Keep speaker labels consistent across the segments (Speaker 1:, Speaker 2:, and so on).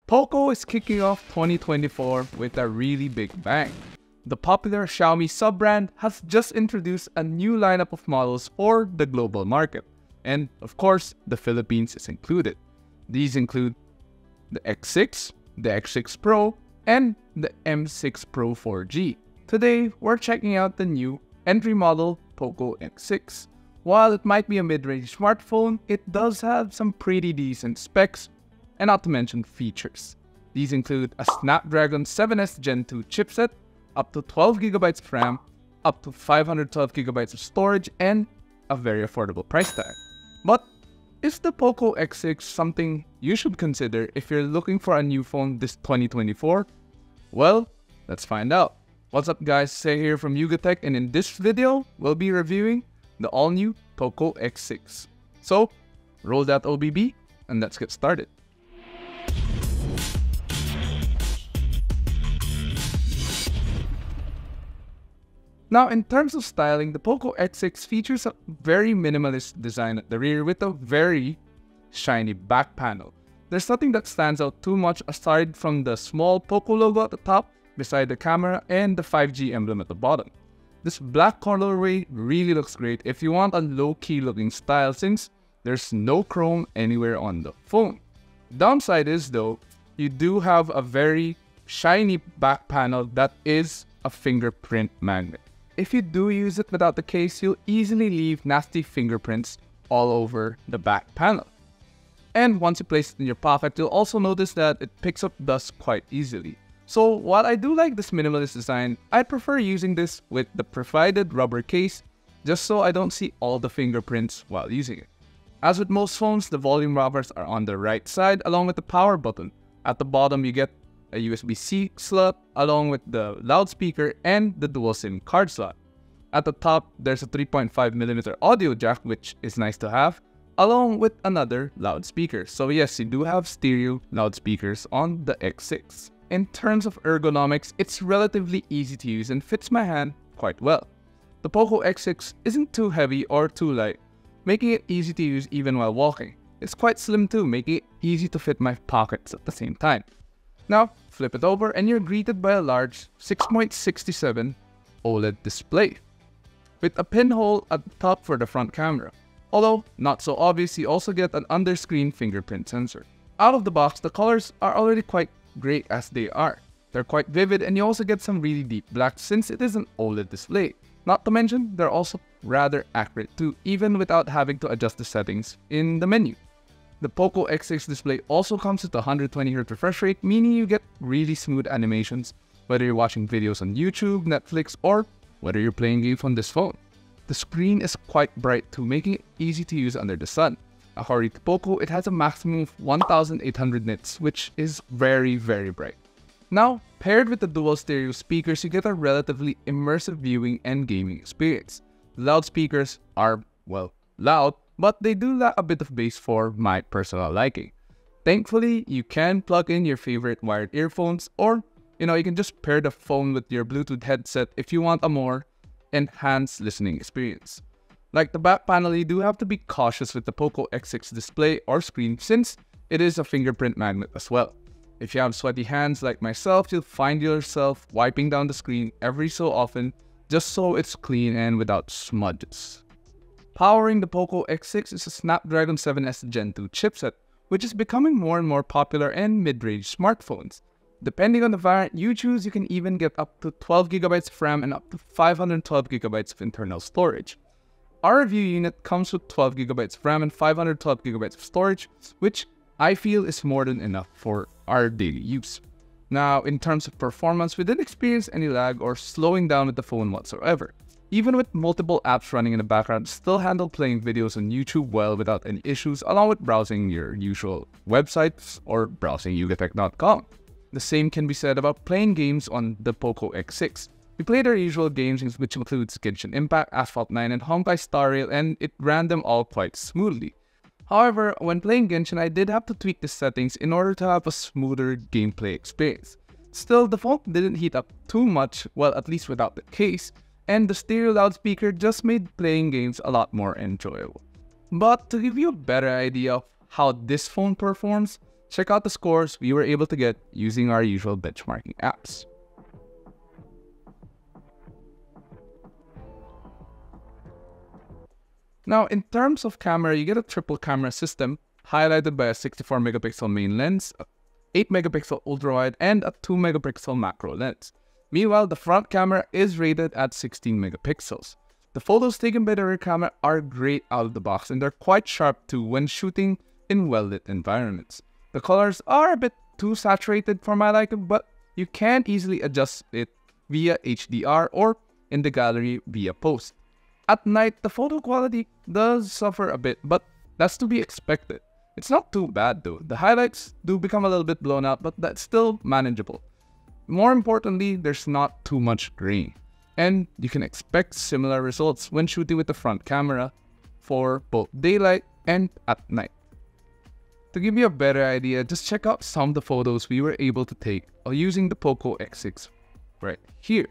Speaker 1: POCO is kicking off 2024 with a really big bang. The popular Xiaomi sub-brand has just introduced a new lineup of models for the global market. And of course, the Philippines is included. These include the X6, the X6 Pro, and the M6 Pro 4G. Today, we're checking out the new entry model POCO X6. While it might be a mid-range smartphone, it does have some pretty decent specs, and not to mention features. These include a Snapdragon 7S Gen 2 chipset, up to 12GB of RAM, up to 512GB of storage, and a very affordable price tag. But is the POCO X6 something you should consider if you're looking for a new phone this 2024? Well, let's find out. What's up guys, Say here from Yugatech, and in this video, we'll be reviewing the all-new POCO X6. So, roll that OBB and let's get started. Now, in terms of styling, the POCO X6 features a very minimalist design at the rear with a very shiny back panel. There's nothing that stands out too much aside from the small POCO logo at the top, beside the camera, and the 5G emblem at the bottom. This black colorway really looks great if you want a low-key looking style since there's no chrome anywhere on the phone. Downside is though, you do have a very shiny back panel that is a fingerprint magnet. If you do use it without the case, you'll easily leave nasty fingerprints all over the back panel. And once you place it in your pocket, you'll also notice that it picks up dust quite easily. So while I do like this minimalist design, I prefer using this with the provided rubber case just so I don't see all the fingerprints while using it. As with most phones, the volume rockers are on the right side along with the power button. At the bottom, you get a USB-C slot along with the loudspeaker and the dual SIM card slot. At the top, there's a 3.5mm audio jack, which is nice to have, along with another loudspeaker. So yes, you do have stereo loudspeakers on the X6. In terms of ergonomics, it's relatively easy to use and fits my hand quite well. The POCO X6 isn't too heavy or too light, making it easy to use even while walking. It's quite slim too, making it easy to fit my pockets at the same time. Now, flip it over and you're greeted by a large 6.67 OLED display with a pinhole at the top for the front camera. Although not so obvious, you also get an under-screen fingerprint sensor. Out of the box, the colors are already quite great as they are. They're quite vivid and you also get some really deep blacks since it is an OLED display. Not to mention, they're also rather accurate too, even without having to adjust the settings in the menu. The POCO X6 display also comes with a 120Hz refresh rate, meaning you get really smooth animations, whether you're watching videos on YouTube, Netflix, or whether you're playing games on this phone. The screen is quite bright too, making it easy to use under the sun. According to POCO, it has a maximum of 1800 nits, which is very, very bright. Now, paired with the dual stereo speakers, you get a relatively immersive viewing and gaming experience. The loudspeakers are, well, loud, but they do lack a bit of bass for my personal liking. Thankfully, you can plug in your favorite wired earphones, or you can just pair the phone with your Bluetooth headset if you want a more enhanced listening experience. Like the back panel, you do have to be cautious with the POCO X6 display or screen since it is a fingerprint magnet as well. If you have sweaty hands like myself, you'll find yourself wiping down the screen every so often just so it's clean and without smudges. Powering the POCO X6 is a Snapdragon 7S Gen 2 chipset, which is becoming more and more popular in mid-range smartphones. Depending on the variant you choose, you can even get up to 12GB of RAM and up to 512GB of internal storage. Our review unit comes with 12GB of RAM and 512GB of storage, which I feel is more than enough for our daily use. Now, in terms of performance, we didn't experience any lag or slowing down with the phone whatsoever. Even with multiple apps running in the background, still handle playing videos on YouTube well without any issues, along with browsing your usual websites or browsing yugatech.com. The same can be said about playing games on the POCO X6. We played our usual games, which includes Genshin Impact, Asphalt 9, and Honkai Star Rail, and it ran them all quite smoothly. However, when playing Genshin, I did have to tweak the settings in order to have a smoother gameplay experience. Still, the phone didn't heat up too much, well, at least without the case, and the stereo loudspeaker just made playing games a lot more enjoyable. But to give you a better idea of how this phone performs, Check out the scores we were able to get using our usual benchmarking apps. Now, in terms of camera, you get a triple camera system highlighted by a 64 megapixel main lens, a 8 megapixel ultrawide, and a 2 megapixel macro lens. Meanwhile, the front camera is rated at 16 megapixels. The photos taken by the rear camera are great out of the box, and they're quite sharp too when shooting in well-lit environments. The colors are a bit too saturated for my liking, but you can easily adjust it via HDR or in the gallery via post. At night, the photo quality does suffer a bit, but that's to be expected. It's not too bad though. The highlights do become a little bit blown out, but that's still manageable. More importantly, there's not too much grain, and you can expect similar results when shooting with the front camera for both daylight and at night. To give you a better idea, just check out some of the photos we were able to take using the POCO X6 right here.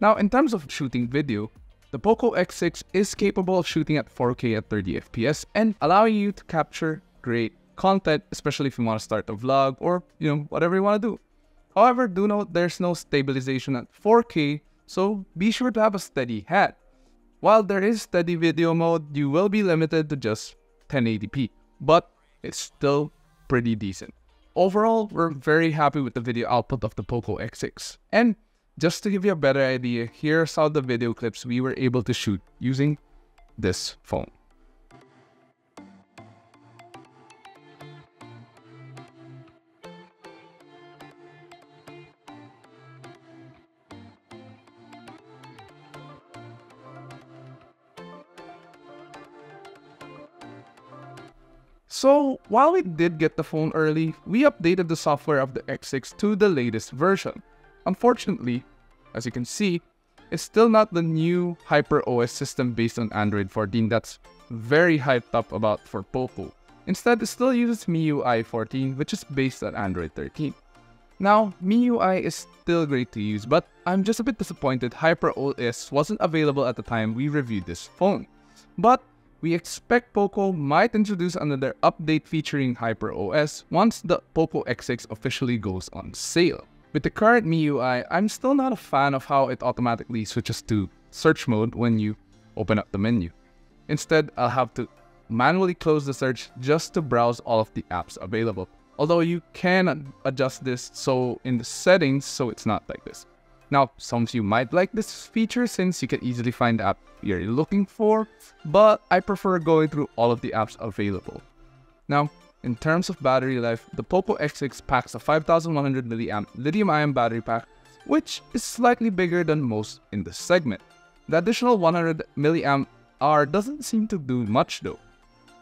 Speaker 1: Now, in terms of shooting video, the POCO X6 is capable of shooting at 4K at 30 FPS and allowing you to capture great content, especially if you want to start a vlog or, whatever you want to do. However, do note there's no stabilization at 4K, so be sure to have a steady hand. While there is steady video mode, you will be limited to just 1080p, but it's still pretty decent. Overall, we're very happy with the video output of the POCO X6. And just to give you a better idea, here's some of the video clips we were able to shoot using this phone. So, while we did get the phone early, we updated the software of the X6 to the latest version. Unfortunately, as you can see, it's still not the new HyperOS system based on Android 14 that's very hyped up about for POCO. Instead, it still uses MIUI 14, which is based on Android 13. Now, MIUI is still great to use, but I'm just a bit disappointed HyperOS wasn't available at the time we reviewed this phone. But we expect POCO might introduce another update featuring HyperOS once the POCO X6 officially goes on sale. With the current MIUI, I'm still not a fan of how it automatically switches to search mode when you open up the menu. Instead, I'll have to manually close the search just to browse all of the apps available. Although you can adjust this so in the settings so it's not like this. Now, some of you might like this feature since you can easily find the app you're looking for, but I prefer going through all of the apps available. Now, in terms of battery life, the POCO X6 packs a 5100 mAh lithium-ion battery pack, which is slightly bigger than most in the segment. The additional 100 mAh doesn't seem to do much though.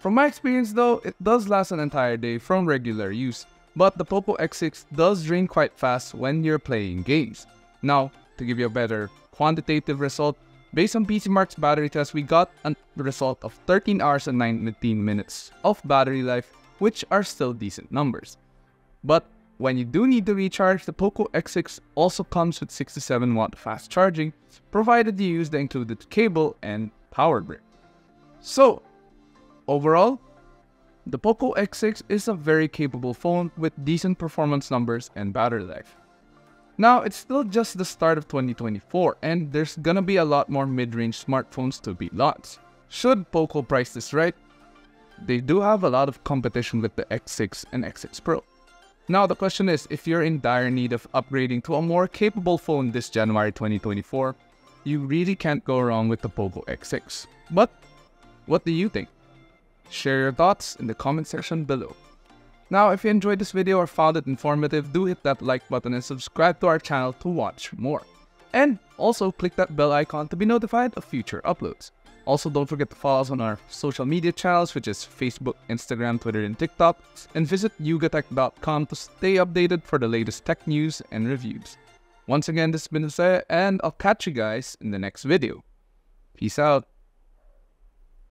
Speaker 1: From my experience though, it does last an entire day from regular use, but the POCO X6 does drain quite fast when you're playing games. Now, to give you a better quantitative result, based on PCMark's battery test, we got a result of 13 hours and 19 minutes of battery life, which are still decent numbers. But when you do need to recharge, the POCO X6 also comes with 67-watt fast charging, provided you use the included cable and power brick. So, overall, the POCO X6 is a very capable phone with decent performance numbers and battery life. Now, it's still just the start of 2024, and there's gonna be a lot more mid-range smartphones to be launched. Should POCO price this right, they do have a lot of competition with the X6 and X6 Pro. Now the question is, if you're in dire need of upgrading to a more capable phone this January 2024, you really can't go wrong with the POCO X6. But what do you think? Share your thoughts in the comment section below. Now if you enjoyed this video or found it informative, do hit that like button and subscribe to our channel to watch more. And also click that bell icon to be notified of future uploads. Also, don't forget to follow us on our social media channels, which is Facebook, Instagram, Twitter, and TikTok, and visit yugatech.com to stay updated for the latest tech news and reviews. Once again, this has been Jose, and I'll catch you guys in the next video. Peace out.